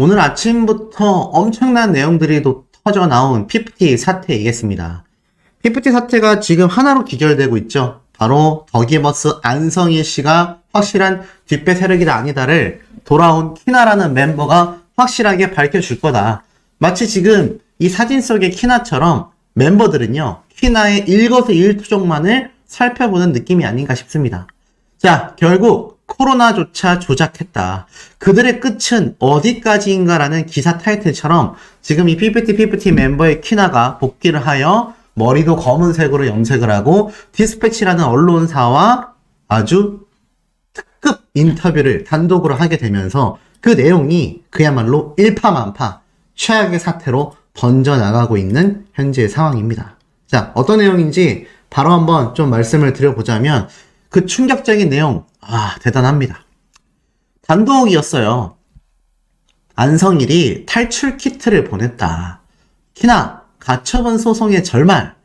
오늘 아침부터 엄청난 내용들이 또 터져 나온 피프티 사태이겠습니다. 피프티 사태가 지금 하나로 귀결되고 있죠. 바로 더기버스 안성일 씨가 확실한 뒷배 세력이다 아니다를 돌아온 키나라는 멤버가 확실하게 밝혀줄 거다. 마치 지금 이 사진 속의 키나처럼 멤버들은요, 키나의 일거수일투족만을 살펴보는 느낌이 아닌가 싶습니다. 자, 결국 코로나조차 조작했다. 그들의 끝은 어디까지인가라는 기사 타이틀처럼 지금 이 PPT 멤버의 키나가 복귀를 하여 머리도 검은색으로 염색을 하고 디스패치라는 언론사와 아주 특급 인터뷰를 단독으로 하게 되면서 그 내용이 그야말로 일파만파 최악의 사태로 번져나가고 있는 현재의 상황입니다. 자, 어떤 내용인지 바로 한번 좀 말씀을 드려보자면 그 충격적인 내용, 대단합니다. 단독이었어요. 안성일이 탈출 키트를 보냈다. 키나, 가처분 소송의 절말.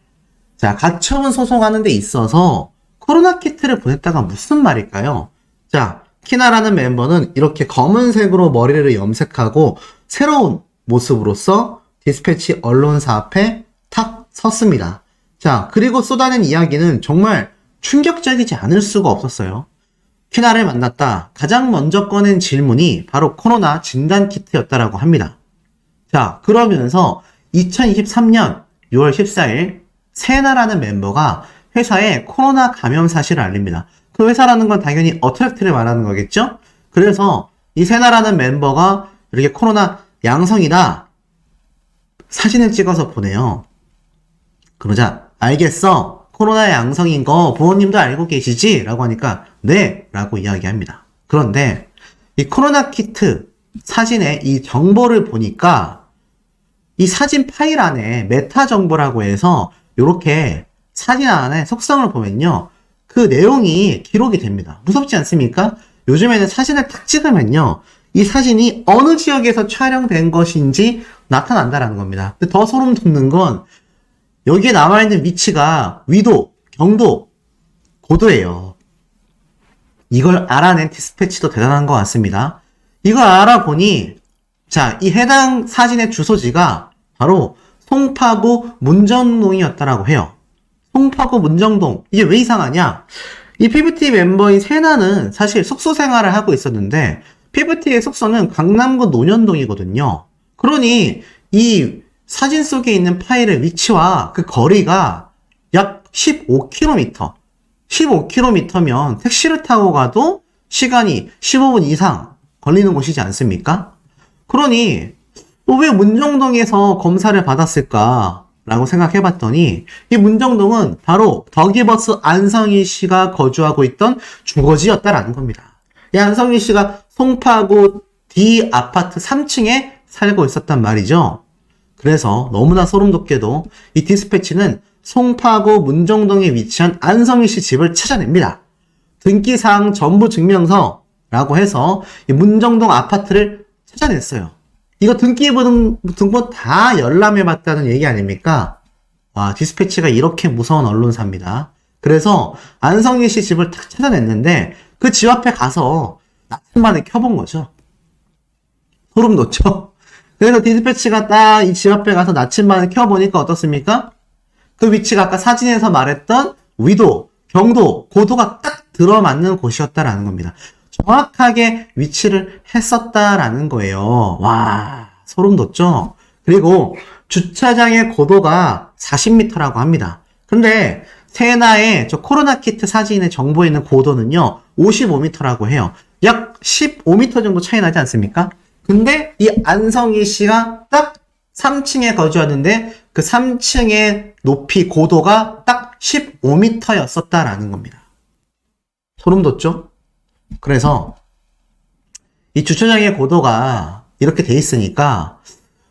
자, 가처분 소송하는 데 있어서 코로나 키트를 보냈다가 무슨 말일까요? 자, 키나라는 멤버는 이렇게 검은색으로 머리를 염색하고 새로운 모습으로서 디스패치 언론사 앞에 탁 섰습니다. 자, 그리고 쏟아낸 이야기는 정말 충격적이지 않을 수가 없었어요. 키나를 만났다. 가장 먼저 꺼낸 질문이 바로 코로나 진단 키트였다라고 합니다. 자, 그러면서 2023년 6월 14일 세나라는 멤버가 회사에 코로나 감염 사실을 알립니다. 그 회사라는 건 당연히 어트랙트를 말하는 거겠죠? 그래서 이 세나라는 멤버가 이렇게 코로나 양성이다 사진을 찍어서 보내요. 그러자 알겠어. 코로나 양성인 거 부모님도 알고 계시지? 라고 하니까 네! 라고 이야기합니다. 그런데 이 코로나 키트 사진의 이 정보를 보니까 이 사진 파일 안에 메타 정보라고 해서 이렇게 사진 안에 속성을 보면요. 그 내용이 기록이 됩니다. 무섭지 않습니까? 요즘에는 사진을 탁 찍으면요. 이 사진이 어느 지역에서 촬영된 것인지 나타난다라는 겁니다. 근데 더 소름 돋는 건 여기에 남아있는 위치가 위도, 경도, 고도예요. 이걸 알아낸 디스패치도 대단한 것 같습니다. 이걸 알아보니 자, 이 해당 사진의 주소지가 바로 송파구 문정동이었다라고 해요. 송파구 문정동. 이게 왜 이상하냐? 이 PPT 멤버인 세나는 사실 숙소 생활을 하고 있었는데 PPT의 숙소는 강남구 논현동이거든요. 그러니 이 사진 속에 있는 파일의 위치와 그 거리가 약 15km. 15km면 택시를 타고 가도 시간이 15분 이상 걸리는 곳이지 않습니까? 그러니 왜 문정동에서 검사를 받았을까? 라고 생각해봤더니 이 문정동은 바로 더기버스 안성일 씨가 거주하고 있던 주거지였다라는 겁니다. 이 안성일 씨가 송파구 D 아파트 3층에 살고 있었단 말이죠. 그래서 너무나 소름돋게도 이 디스패치는 송파구 문정동에 위치한 안성일 씨 집을 찾아냅니다. 등기사항 전부 증명서라고 해서 이 문정동 아파트를 찾아냈어요. 이거 등본 다 열람해봤다는 얘기 아닙니까? 와, 디스패치가 이렇게 무서운 언론사입니다. 그래서 안성일 씨 집을 탁 찾아냈는데 그 집 앞에 가서 나침반을 켜본 거죠. 소름 돋죠? 그래서 디스패치가 딱 이 집 앞에 가서 나침반을 켜보니까 어떻습니까? 그 위치가 아까 사진에서 말했던 위도, 경도, 고도가 딱 들어맞는 곳이었다라는 겁니다. 정확하게 위치를 했었다라는 거예요. 와, 소름 돋죠? 그리고 주차장의 고도가 40m라고 합니다. 근데 세나의 저 코로나 키트 사진의 정보에 있는 고도는요, 55m라고 해요. 약 15m 정도 차이 나지 않습니까? 근데 이 안성일 씨가 딱 3층에 거주하는데 그 3층의 높이 고도가 딱 15m였었다라는 겁니다. 소름 돋죠? 그래서 이 주차장의 고도가 이렇게 돼 있으니까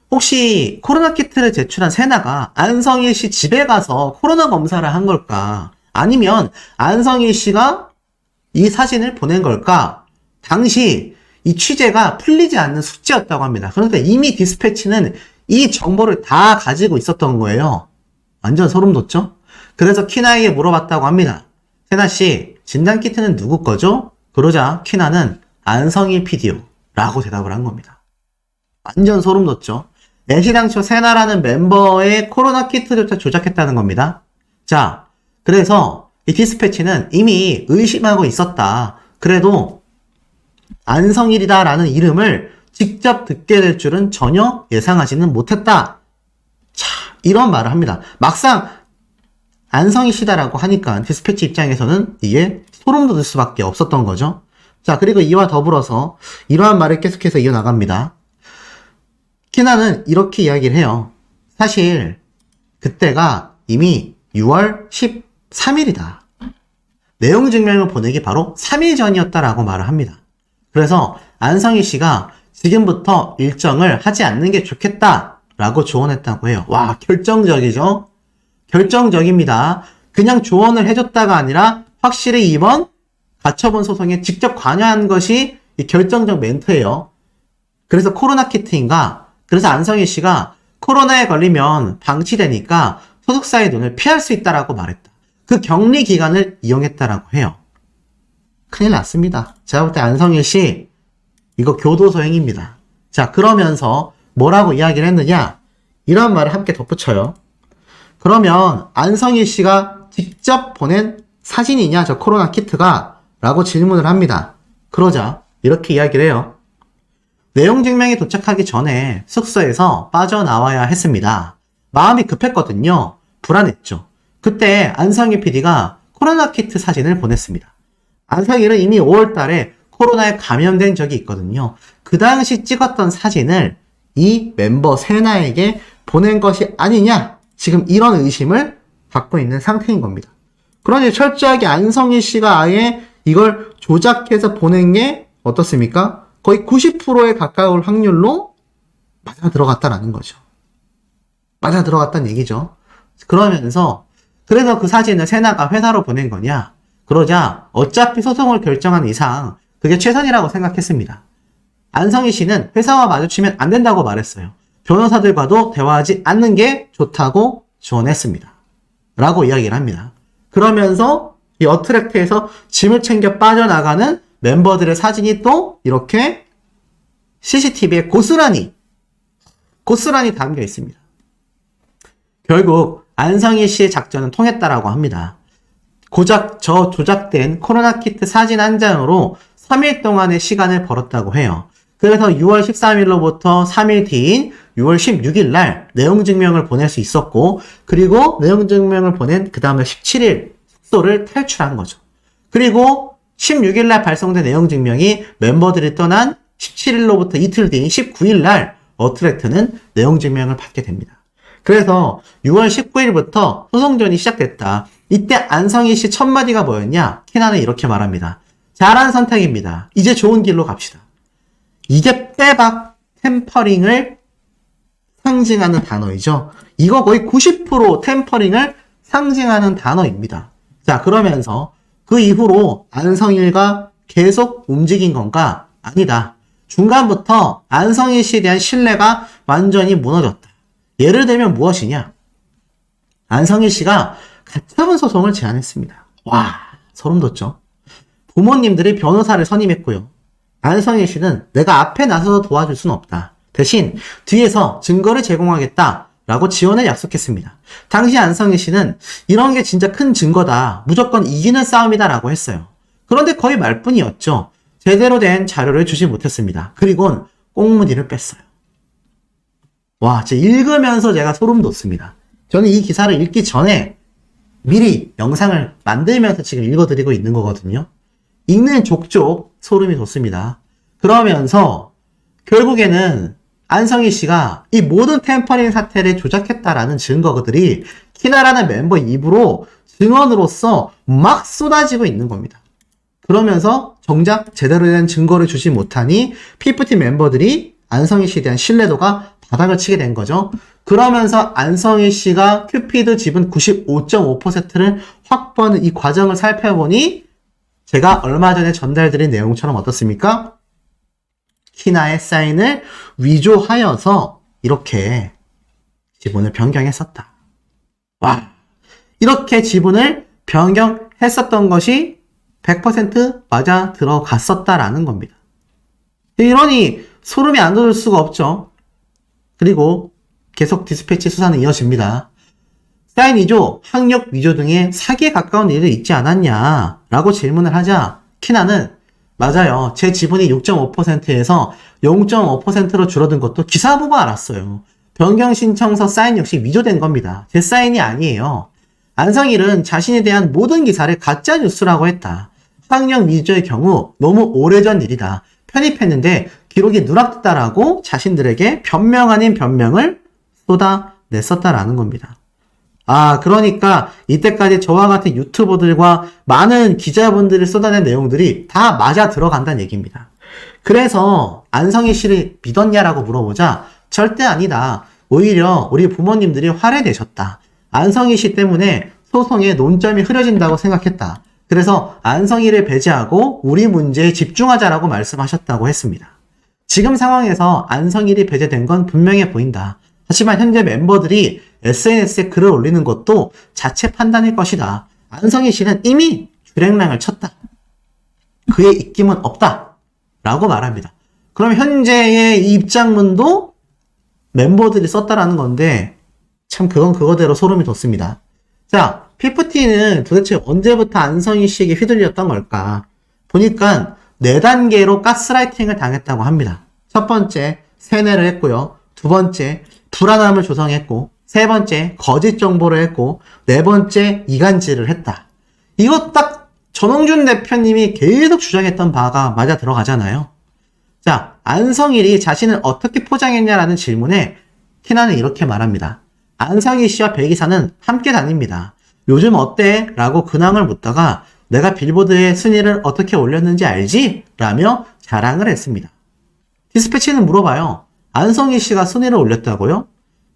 혹시 코로나 키트를 제출한 세나가 안성일 씨 집에 가서 코로나 검사를 한 걸까? 아니면 안성일 씨가 이 사진을 보낸 걸까? 당시 이 취재가 풀리지 않는 숙제였다고 합니다. 그러니까 이미 디스패치는 이 정보를 다 가지고 있었던 거예요. 완전 소름 돋죠? 그래서 키나에게 물어봤다고 합니다. 세나씨, 진단키트는 누구 거죠? 그러자 키나는 안성일 PD요 라고 대답을 한 겁니다. 완전 소름 돋죠. 애시당초 세나라는 멤버의 코로나 키트조차 조작했다는 겁니다. 자, 그래서 이 디스패치는 이미 의심하고 있었다. 그래도 안성일이다라는 이름을 직접 듣게 될 줄은 전혀 예상하지는 못했다. 자, 이런 말을 합니다. 막상 안성희 씨다라고 하니까 디스패치 입장에서는 이게 소름 돋을 수밖에 없었던 거죠. 자, 그리고 이와 더불어서 이러한 말을 계속해서 이어나갑니다. 키나는 이렇게 이야기를 해요. 사실 그때가 이미 6월 13일이다. 내용 증명을 보내기 바로 3일 전이었다라고 말을 합니다. 그래서 안성희 씨가 지금부터 일정을 하지 않는 게 좋겠다라고 조언했다고 해요. 와, 결정적이죠? 결정적입니다. 그냥 조언을 해줬다가 아니라 확실히 이번 가처분 소송에 직접 관여한 것이 이 결정적 멘트예요. 그래서 코로나 키트인가? 그래서 안성희 씨가 코로나에 걸리면 방치되니까 소속사의 눈을 피할 수 있다라고 말했다. 그 격리 기간을 이용했다라고 해요. 큰일 났습니다. 제가 볼 때 안성희 씨 이거 교도소행입니다. 자, 그러면서 뭐라고 이야기를 했느냐? 이런 말을 함께 덧붙여요. 그러면 안성희 씨가 직접 보낸 사진이냐, 저 코로나 키트가? 라고 질문을 합니다. 그러자 이렇게 이야기를 해요. 내용 증명이 도착하기 전에 숙소에서 빠져나와야 했습니다. 마음이 급했거든요. 불안했죠. 그때 안성희 PD가 코로나 키트 사진을 보냈습니다. 안성희는 이미 5월 달에 코로나에 감염된 적이 있거든요. 그 당시 찍었던 사진을 이 멤버 세나에게 보낸 것이 아니냐? 지금 이런 의심을 받고 있는 상태인 겁니다. 그러니 철저하게 안성희 씨가 아예 이걸 조작해서 보낸 게 어떻습니까? 거의 90%에 가까울 확률로 맞아 들어갔다라는 거죠. 맞아 들어갔다는 얘기죠. 그러면서 그래서 그 사진을 세나가 회사로 보낸 거냐? 그러자 어차피 소송을 결정한 이상 그게 최선이라고 생각했습니다. 안성희 씨는 회사와 마주치면 안 된다고 말했어요. 변호사들과도 대화하지 않는 게 좋다고 조언했습니다. 라고 이야기를 합니다. 그러면서 이 어트랙트에서 짐을 챙겨 빠져나가는 멤버들의 사진이 또 이렇게 CCTV에 고스란히 담겨 있습니다. 결국 안성희 씨의 작전은 통했다라고 합니다. 고작 저 조작된 코로나 키트 사진 한 장으로 3일 동안의 시간을 벌었다고 해요. 그래서 6월 13일로부터 3일 뒤인 6월 16일 날 내용 증명을 보낼 수 있었고, 그리고 내용 증명을 보낸 그 다음에 17일 숙소를 탈출한 거죠. 그리고 16일 날 발송된 내용 증명이 멤버들이 떠난 17일로부터 이틀 뒤인 19일 날 어트랙트는 내용 증명을 받게 됩니다. 그래서 6월 19일부터 소송전이 시작됐다. 이때 안성희 씨 첫 마디가 뭐였냐? 키나는 이렇게 말합니다. 잘한 선택입니다. 이제 좋은 길로 갑시다. 이게 빼박 템퍼링을 상징하는 단어이죠. 이거 거의 90% 템퍼링을 상징하는 단어입니다. 자, 그러면서 그 이후로 안성일과 계속 움직인 건가? 아니다. 중간부터 안성일 씨에 대한 신뢰가 완전히 무너졌다. 예를 들면 무엇이냐? 안성일 씨가 가처분 소송을 제안했습니다. 와, 소름 돋죠? 부모님들이 변호사를 선임했고요. 안성일 씨는 내가 앞에 나서서 도와줄 수는 없다. 대신 뒤에서 증거를 제공하겠다 라고 지원을 약속했습니다. 당시 안성일 씨는 이런 게 진짜 큰 증거다. 무조건 이기는 싸움이다 라고 했어요. 그런데 거의 말뿐이었죠. 제대로 된 자료를 주지 못했습니다. 그리고는 꽁무니를 뺐어요. 와, 진짜 읽으면서 제가 소름 돋습니다. 저는 이 기사를 읽기 전에 미리 영상을 만들면서 지금 읽어드리고 있는 거거든요. 읽는 족족 소름이 돋습니다. 그러면서 결국에는 안성희 씨가 이 모든 템퍼링 사태를 조작했다라는 증거들이 키나라는 멤버 입으로 증언으로서 막 쏟아지고 있는 겁니다. 그러면서 정작 제대로 된 증거를 주지 못하니 피프티 멤버들이 안성희 씨에 대한 신뢰도가 바닥을 치게 된 거죠. 그러면서 안성희 씨가 큐피드 지분 95.5%를 확보하는 이 과정을 살펴보니 제가 얼마 전에 전달드린 내용처럼 어떻습니까? 키나의 사인을 위조하여서 이렇게 지분을 변경했었다. 와, 이렇게 지분을 변경했었던 것이 100% 맞아 들어갔었다라는 겁니다. 이러니 소름이 안 돋을 수가 없죠. 그리고 계속 디스패치 수사는 이어집니다. 사인 위조, 학력 위조 등의 사기에 가까운 일이 있지 않았냐 라고 질문을 하자 키나는 맞아요. 제 지분이 6.5%에서 0.5%로 줄어든 것도 기사 보고 알았어요. 변경 신청서 사인 역시 위조된 겁니다. 제 사인이 아니에요. 안성일은 자신에 대한 모든 기사를 가짜 뉴스라고 했다. 학력 위조의 경우 너무 오래전 일이다. 편입했는데 기록이 누락됐다라고 자신들에게 변명 아닌 변명을 쏟아냈었다라는 겁니다. 그러니까 이때까지 저와 같은 유튜버들과 많은 기자분들이 쏟아낸 내용들이 다 맞아 들어간다는 얘기입니다. 그래서 안성희 씨를 믿었냐라고 물어보자 절대 아니다. 오히려 우리 부모님들이 화내내셨다. 안성희 씨 때문에 소송에 논점이 흐려진다고 생각했다. 그래서 안성희를 배제하고 우리 문제에 집중하자라고 말씀하셨다고 했습니다. 지금 상황에서 안성일이 배제된 건 분명해 보인다. 하지만 현재 멤버들이 SNS에 글을 올리는 것도 자체 판단일 것이다. 안성희 씨는 이미 주랭랑을 쳤다. 그의 입김은 없다. 라고 말합니다. 그럼 현재의 이 입장문도 멤버들이 썼다라는 건데 참 그건 그거대로 소름이 돋습니다. 자, 피프티는 도대체 언제부터 안성희 씨에게 휘둘렸던 걸까? 보니까 4단계로 가스라이팅을 당했다고 합니다. 첫 번째, 세뇌를 했고요. 두 번째, 불안함을 조성했고, 세 번째, 거짓 정보를 했고, 네 번째, 이간질을 했다. 이거 딱 전홍준 대표님이 계속 주장했던 바가 맞아 들어가잖아요. 자, 안성일이 자신을 어떻게 포장했냐라는 질문에 키나는 이렇게 말합니다. 안성희 씨와 백이사는 함께 다닙니다. 요즘 어때? 라고 근황을 묻다가 내가 빌보드에 순위를 어떻게 올렸는지 알지? 라며 자랑을 했습니다. 디스패치는 물어봐요. 안성희 씨가 순위를 올렸다고요?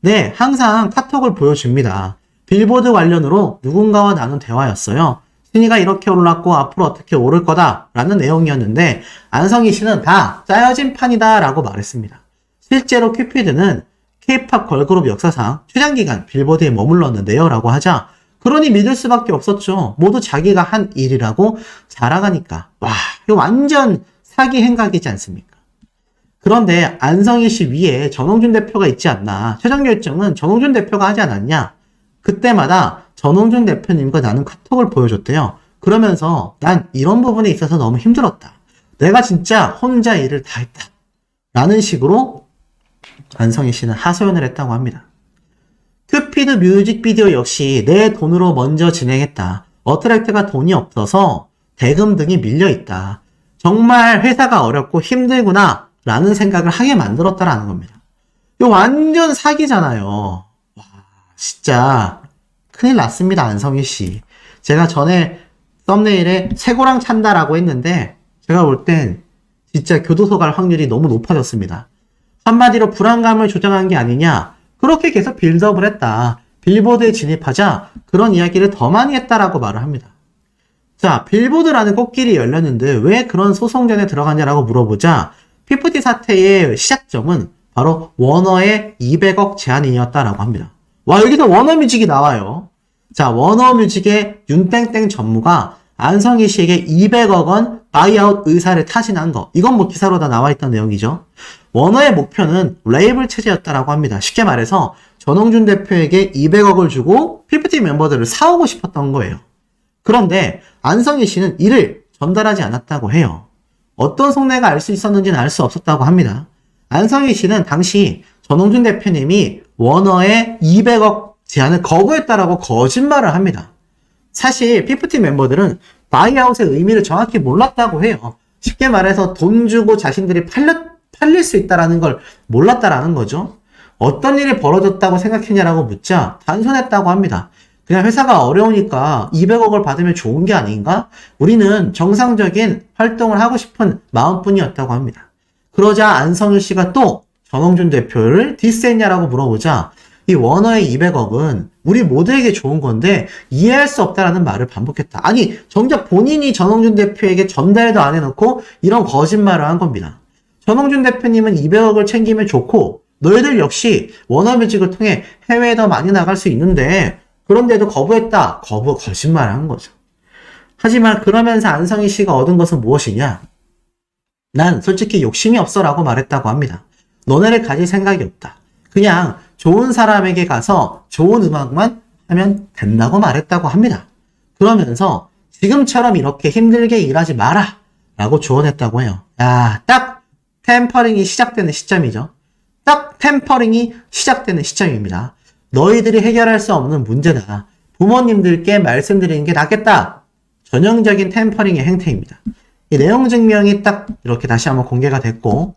네, 항상 카톡을 보여줍니다. 빌보드 관련으로 누군가와 나눈 대화였어요. 순위가 이렇게 올랐고 앞으로 어떻게 오를 거다 라는 내용이었는데 안성희 씨는 다 짜여진 판이다 라고 말했습니다. 실제로 큐피드는 K-POP 걸그룹 역사상 최장기간 빌보드에 머물렀는데요 라고 하자 그러니 믿을 수밖에 없었죠. 모두 자기가 한 일이라고 자랑하니까. 와, 이거 완전 사기 행각이지 않습니까? 그런데 안성희 씨 위에 전홍준 대표가 있지 않나. 최종 결정은 전홍준 대표가 하지 않았냐. 그때마다 전홍준 대표님과 나는 카톡을 보여줬대요. 그러면서 난 이런 부분에 있어서 너무 힘들었다. 내가 진짜 혼자 일을 다 했다. 라는 식으로 안성희 씨는 하소연을 했다고 합니다. 큐피드 뮤직비디오 역시 내 돈으로 먼저 진행했다. 어트랙트가 돈이 없어서 대금 등이 밀려있다. 정말 회사가 어렵고 힘들구나 라는 생각을 하게 만들었다라는 겁니다. 이거 완전 사기잖아요. 와, 진짜 큰일 났습니다. 안성희 씨. 제가 전에 썸네일에 쇠고랑 찬다라고 했는데 제가 볼 땐 진짜 교도소 갈 확률이 너무 높아졌습니다. 한마디로 불안감을 조장한 게 아니냐. 그렇게 계속 빌드업을 했다. 빌보드에 진입하자 그런 이야기를 더 많이 했다라고 말을 합니다. 자, 빌보드라는 꽃길이 열렸는데 왜 그런 소송전에 들어갔냐라고 물어보자 피프티 사태의 시작점은 바로 워너의 200억 제안이었다라고 합니다. 와, 여기서 워너뮤직이 나와요. 자, 워너뮤직의 윤땡땡 전무가 안성희 씨에게 200억 원 바이아웃 의사를 타진한 거. 이건 뭐 기사로 다 나와 있던 내용이죠. 워너의 목표는 레이블 체제였다라고 합니다. 쉽게 말해서 전홍준 대표에게 200억을 주고 피프티 멤버들을 사오고 싶었던 거예요. 그런데 안성희 씨는 이를 전달하지 않았다고 해요. 어떤 속내가 알 수 있었는지는 알 수 없었다고 합니다. 안성희 씨는 당시 전홍준 대표님이 워너의 200억 제안을 거부했다라고 거짓말을 합니다. 사실 피프티 멤버들은 바이아웃의 의미를 정확히 몰랐다고 해요. 쉽게 말해서 돈 주고 자신들이 팔릴 수 있다는 걸 몰랐다라는 거죠. 어떤 일이 벌어졌다고 생각했냐라고 묻자 단순했다고 합니다. 그냥 회사가 어려우니까 200억을 받으면 좋은 게 아닌가? 우리는 정상적인 활동을 하고 싶은 마음뿐이었다고 합니다. 그러자 안성일 씨가 또 전홍준 대표를 디스했냐라고 물어보자 이 워너의 200억은 우리 모두에게 좋은 건데 이해할 수 없다라는 말을 반복했다. 아니, 정작 본인이 전홍준 대표에게 전달도 안 해놓고 이런 거짓말을 한 겁니다. 전홍준 대표님은 200억을 챙기면 좋고 너희들 역시 워너뮤직을 통해 해외에 더 많이 나갈 수 있는데 그런데도 거부했다. 거짓말을 한 거죠. 하지만 그러면서 안성희 씨가 얻은 것은 무엇이냐? 난 솔직히 욕심이 없어 라고 말했다고 합니다. 너네를 가질 생각이 없다. 그냥 좋은 사람에게 가서 좋은 음악만 하면 된다고 말했다고 합니다. 그러면서 지금처럼 이렇게 힘들게 일하지 마라 라고 조언했다고 해요. 야, 딱 템퍼링이 시작되는 시점이죠. 딱 템퍼링이 시작되는 시점입니다. 너희들이 해결할 수 없는 문제다. 부모님들께 말씀드리는 게 낫겠다. 전형적인 템퍼링의 행태입니다. 이 내용 증명이 딱 이렇게 다시 한번 공개가 됐고,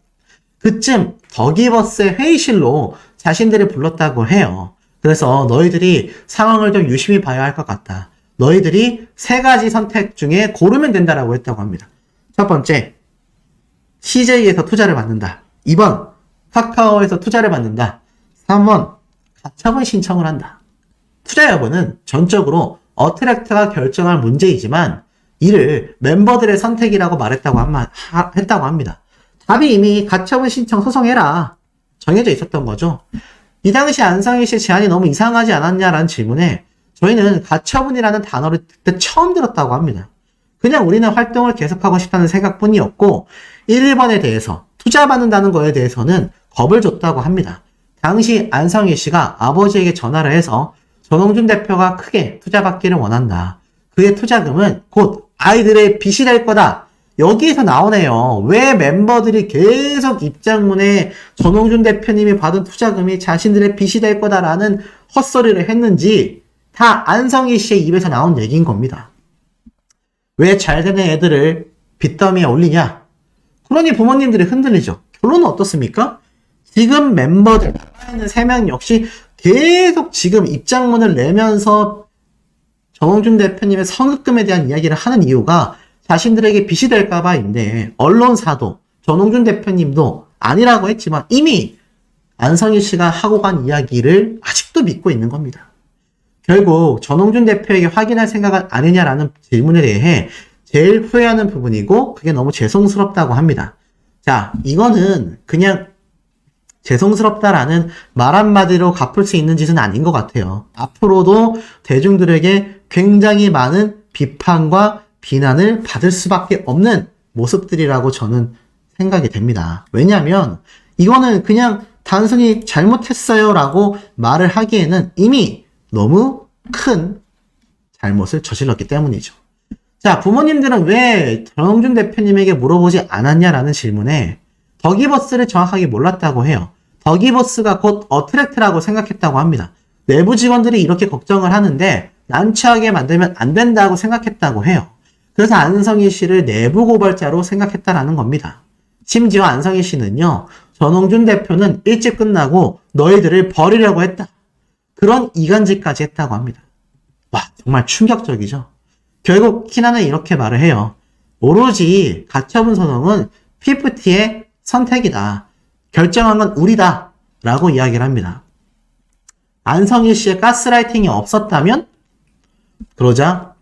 그쯤 더기버스의 회의실로 자신들이 불렀다고 해요. 그래서 너희들이 상황을 좀 유심히 봐야 할 것 같다. 너희들이 3가지 선택 중에 고르면 된다라고 했다고 합니다. 첫 번째, CJ에서 투자를 받는다. 2번, 카카오에서 투자를 받는다. 3번, 가처분 신청을 한다. 투자 여부는 전적으로 어트랙트가 결정할 문제이지만 이를 멤버들의 선택이라고 했다고 합니다. 답이 이미 가처분 신청 소송해라 정해져 있었던 거죠. 이 당시 안성희 씨의 제안이 너무 이상하지 않았냐라는 질문에 저희는 가처분이라는 단어를 그때 처음 들었다고 합니다. 그냥 우리는 활동을 계속하고 싶다는 생각뿐이었고 1번에 대해서 투자받는다는 거에 대해서는 겁을 줬다고 합니다. 당시 안성희 씨가 아버지에게 전화를 해서 전홍준 대표가 크게 투자받기를 원한다. 그의 투자금은 곧 아이들의 빚이 될 거다. 여기에서 나오네요. 왜 멤버들이 계속 입장문에 전홍준 대표님이 받은 투자금이 자신들의 빚이 될 거다라는 헛소리를 했는지 다 안성희 씨의 입에서 나온 얘기인 겁니다. 왜 잘 되는 애들을 빚더미에 올리냐? 그러니 부모님들이 흔들리죠. 결론은 어떻습니까? 지금 멤버들, 남아있는 3명 역시 계속 지금 입장문을 내면서 전홍준 대표님의 성급금에 대한 이야기를 하는 이유가 자신들에게 빚이 될까봐인데, 언론사도 전홍준 대표님도 아니라고 했지만 이미 안성희 씨가 하고 간 이야기를 아직도 믿고 있는 겁니다. 결국 전홍준 대표에게 확인할 생각은 아니냐라는 질문에 대해 제일 후회하는 부분이고 그게 너무 죄송스럽다고 합니다. 자, 이거는 그냥 죄송스럽다라는 말 한마디로 갚을 수 있는 짓은 아닌 것 같아요. 앞으로도 대중들에게 굉장히 많은 비판과 비난을 받을 수밖에 없는 모습들이라고 저는 생각이 됩니다. 왜냐하면 이거는 그냥 단순히 잘못했어요 라고 말을 하기에는 이미 너무 큰 잘못을 저질렀기 때문이죠. 자, 부모님들은 왜 전홍준 대표님에게 물어보지 않았냐라는 질문에 더기버스를 정확하게 몰랐다고 해요. 더기버스가 곧 어트랙트라고 생각했다고 합니다. 내부 직원들이 이렇게 걱정을 하는데 난처하게 만들면 안 된다고 생각했다고 해요. 그래서 안성희 씨를 내부 고발자로 생각했다라는 겁니다. 심지어 안성희 씨는요, 전홍준 대표는 일찍 끝나고 너희들을 버리려고 했다. 그런 이간질까지 했다고 합니다. 와, 정말 충격적이죠. 결국 키나는 이렇게 말을 해요. 오로지 가처분 소송은 피프티의 선택이다. 결정한 건 우리다. 라고 이야기를 합니다. 안성희 씨의 가스라이팅이 없었다면? 그러자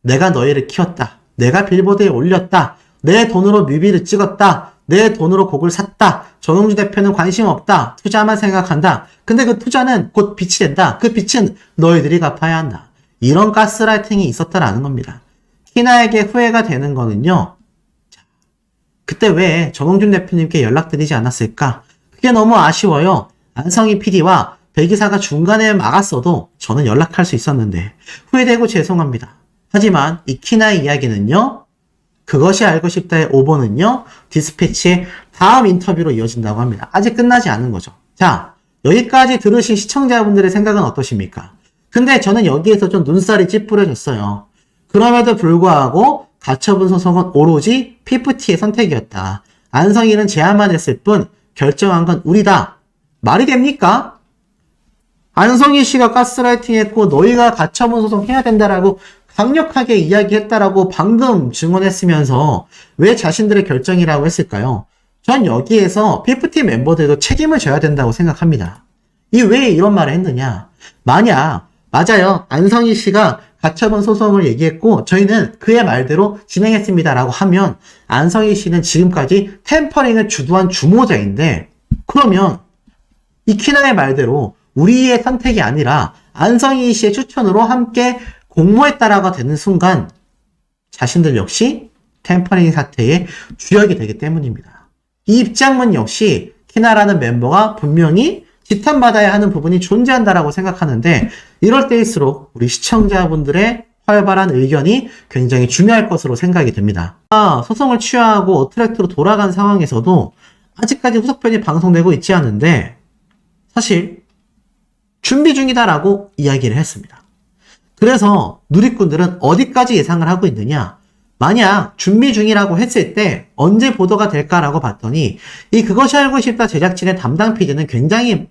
내가 너희를 키웠다. 내가 빌보드에 올렸다. 내 돈으로 뮤비를 찍었다. 내 돈으로 곡을 샀다. 전홍준 대표는 관심 없다. 투자만 생각한다. 근데 그 투자는 곧 빚이 된다. 그 빚은 너희들이 갚아야 한다. 이런 가스라이팅이 있었다라는 겁니다. 키나에게 후회가 되는 거는요. 그때 왜 전홍준 대표님께 연락드리지 않았을까? 그게 너무 아쉬워요. 안성희 PD와 배기사가 중간에 막았어도 저는 연락할 수 있었는데 후회되고 죄송합니다. 하지만 이 키나의 이야기는요. 그것이 알고 싶다의 5번은요. 디스패치의 다음 인터뷰로 이어진다고 합니다. 아직 끝나지 않은 거죠. 자, 여기까지 들으신 시청자분들의 생각은 어떠십니까? 근데 저는 여기에서 좀 눈살이 찌푸려졌어요. 그럼에도 불구하고 가처분 소송은 오로지 피프티의 선택이었다. 안성희는 제안만 했을 뿐 결정한 건 우리다. 말이 됩니까? 안성희 씨가 가스라이팅 했고 너희가 가처분 소송 해야 된다라고 강력하게 이야기했다라고 방금 증언했으면서 왜 자신들의 결정이라고 했을까요? 전 여기에서 피프티 멤버들도 책임을 져야 된다고 생각합니다. 왜 이런 말을 했느냐? 만약 맞아요. 안성희 씨가 가처분 소송을 얘기했고 저희는 그의 말대로 진행했습니다라고 하면 안성희 씨는 지금까지 템퍼링을 주도한 주모자인데 그러면 이 키나의 말대로 우리의 선택이 아니라 안성희 씨의 추천으로 함께 공모했다라고 되는 순간 자신들 역시 템퍼링 사태의 주역이 되기 때문입니다. 이 입장문 역시 키나라는 멤버가 분명히 지탄받아야 하는 부분이 존재한다라고 생각하는데 이럴 때일수록 우리 시청자분들의 활발한 의견이 굉장히 중요할 것으로 생각이 됩니다. 소송을 취하하고 어트랙트로 돌아간 상황에서도 아직까지 후속편이 방송되고 있지 않은데 사실 준비 중이다라고 이야기를 했습니다. 그래서 누리꾼들은 어디까지 예상을 하고 있느냐? 만약 준비 중이라고 했을 때 언제 보도가 될까라고 봤더니 이 그것이 알고 싶다 제작진의 담당 PD는 굉장히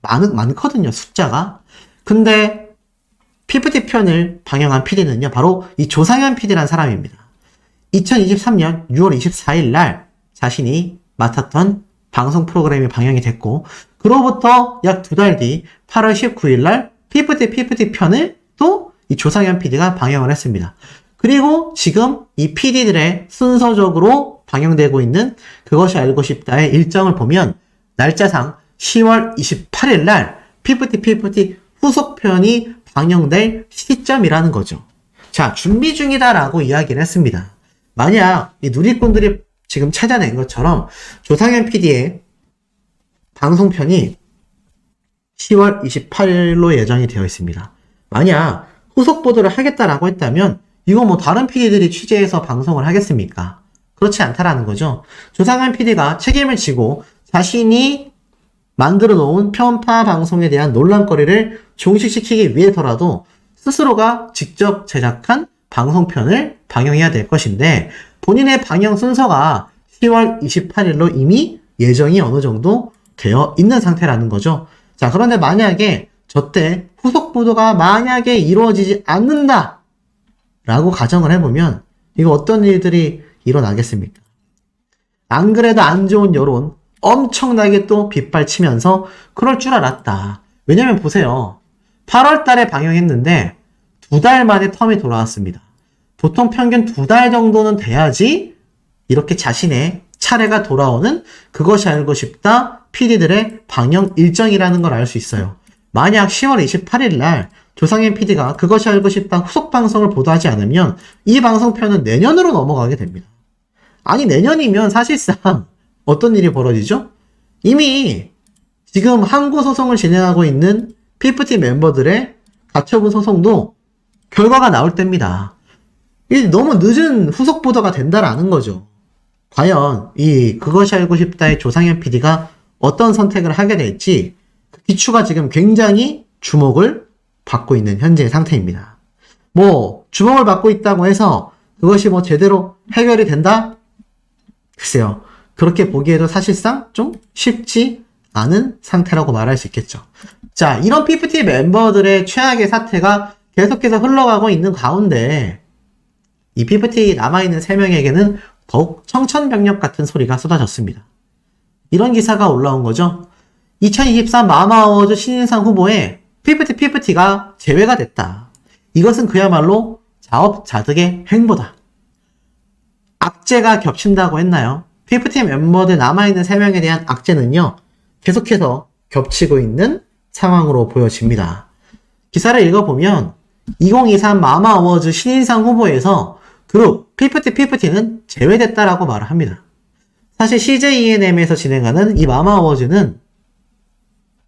많거든요, 숫자가. 근데 PPT 편을 방영한 PD는요, 바로 이 조상현 PD라는 사람입니다. 2023년 6월 24일 날 자신이 맡았던 방송 프로그램이 방영이 됐고, 그로부터 약 2달 뒤 8월 19일 날 PPT 편을 또 이 조상현 PD가 방영을 했습니다. 그리고 지금 이 PD들의 순서적으로 방영되고 있는 그것이 알고 싶다의 일정을 보면 날짜상 10월 28일 날 PPT 후속편이 방영될 시점이라는 거죠. 자, 준비 중이다라고 이야기를 했습니다. 만약 이 누리꾼들이 지금 찾아낸 것처럼 조상현 PD의 방송편이 10월 28일로 예정이 되어 있습니다. 만약 후속 보도를 하겠다라고 했다면 이거 뭐 다른 PD들이 취재해서 방송을 하겠습니까? 그렇지 않다라는 거죠. 조상현 PD가 책임을 지고 자신이 만들어 놓은 편파 방송에 대한 논란거리를 종식시키기 위해서라도 스스로가 직접 제작한 방송편을 방영해야 될 것인데 본인의 방영 순서가 10월 28일로 이미 예정이 어느 정도 되어 있는 상태라는 거죠. 자, 그런데 만약에 저때 후속 보도가 만약에 이루어지지 않는다 라고 가정을 해보면 이거 어떤 일들이 일어나겠습니까? 안 그래도 안 좋은 여론 엄청나게 또 빗발치면서 그럴 줄 알았다. 왜냐면 보세요. 8월 달에 방영했는데 2달 만에 텀이 돌아왔습니다. 보통 평균 2달 정도는 돼야지 이렇게 자신의 차례가 돌아오는 그것이 알고 싶다 PD들의 방영 일정이라는 걸 알 수 있어요. 만약 10월 28일 날 조상현 PD가 그것이 알고 싶다 후속 방송을 보도하지 않으면 이 방송편은 내년으로 넘어가게 됩니다. 아니 내년이면 사실상 어떤 일이 벌어지죠? 이미 지금 항고 소송을 진행하고 있는 PPT 멤버들의 가처분 소송도 결과가 나올 때입니다. 이 너무 늦은 후속 보도가 된다라는 거죠. 과연 이 그것이 알고 싶다의 조상현 PD가 어떤 선택을 하게 될지 그 기추가 지금 굉장히 주목을 받고 있는 현재 상태입니다. 뭐 주목을 받고 있다고 해서 그것이 뭐 제대로 해결이 된다? 글쎄요. 그렇게 보기에도 사실상 좀 쉽지 않은 상태라고 말할 수 있겠죠. 자, 이런 PPT 멤버들의 최악의 사태가 계속해서 흘러가고 있는 가운데 이 PPT 남아있는 3명에게는 더욱 청천벽력 같은 소리가 쏟아졌습니다. 이런 기사가 올라온 거죠. 2023 마마어워즈 신인상 후보에 PPT가 제외가 됐다. 이것은 그야말로 자업자득의 행보다. 악재가 겹친다고 했나요? PPT 멤버들 남아있는 3명에 대한 악재는요, 계속해서 겹치고 있는 상황으로 보여집니다. 기사를 읽어보면 2023 마마어워즈 신인상 후보에서 그룹 PPT는 제외됐다라고 말을 합니다. 사실 CJENM에서 진행하는 이 마마어워즈는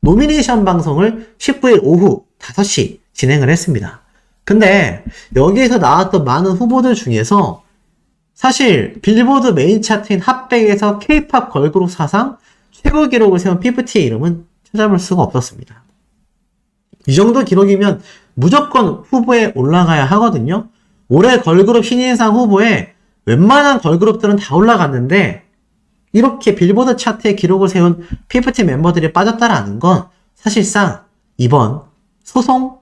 노미네이션 방송을 19일 오후 5시 진행을 했습니다. 근데 여기에서 나왔던 많은 후보들 중에서 사실 빌보드 메인 차트인 핫백에서 K-POP 걸그룹 사상 최고 기록을 세운 PPT의 이름은 찾아볼 수가 없었습니다. 이 정도 기록이면 무조건 후보에 올라가야 하거든요. 올해 걸그룹 신인상 후보에 웬만한 걸그룹들은 다 올라갔는데 이렇게 빌보드 차트에 기록을 세운 PPT 멤버들이 빠졌다라는 건 사실상 이번 소송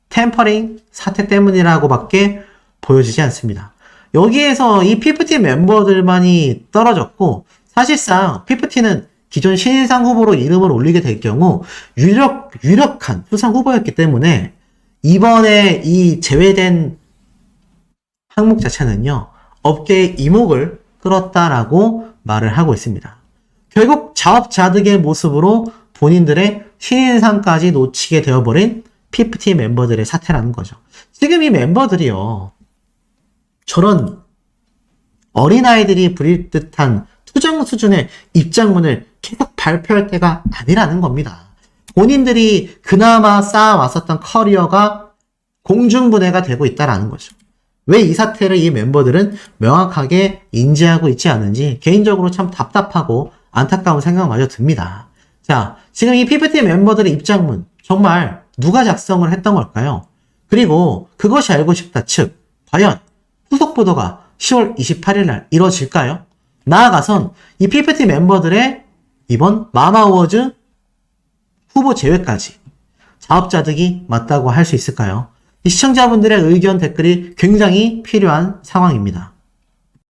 템퍼링 사태 때문이라고밖에 보여지지 않습니다. 여기에서 이 PPT 멤버들만이 떨어졌고 사실상 PPT는 기존 신인상 후보로 이름을 올리게 될 경우 유력한 수상 후보였기 때문에 이번에 이 제외된 항목 자체는요, 업계의 이목을 끌었다라고 말을 하고 있습니다. 결국 자업자득의 모습으로 본인들의 신인상까지 놓치게 되어버린 PPT 멤버들의 사태라는 거죠. 지금 이 멤버들이요, 저런 어린아이들이 부릴 듯한 투정 수준의 입장문을 계속 발표할 때가 아니라는 겁니다. 본인들이 그나마 쌓아왔었던 커리어가 공중분해가 되고 있다라는 거죠. 왜 이 사태를 이 멤버들은 명확하게 인지하고 있지 않은지 개인적으로 참 답답하고 안타까운 생각마저 듭니다. 자, 지금 이 PPT 멤버들의 입장문 정말 누가 작성을 했던 걸까요? 그리고 그것이 알고 싶다 측 과연 후속 보도가 10월 28일 날 이뤄질까요? 나아가선 이 PPT 멤버들의 이번 마마어워즈 후보 제외까지 자업자득이 맞다고 할 수 있을까요? 이 시청자분들의 의견 댓글이 굉장히 필요한 상황입니다.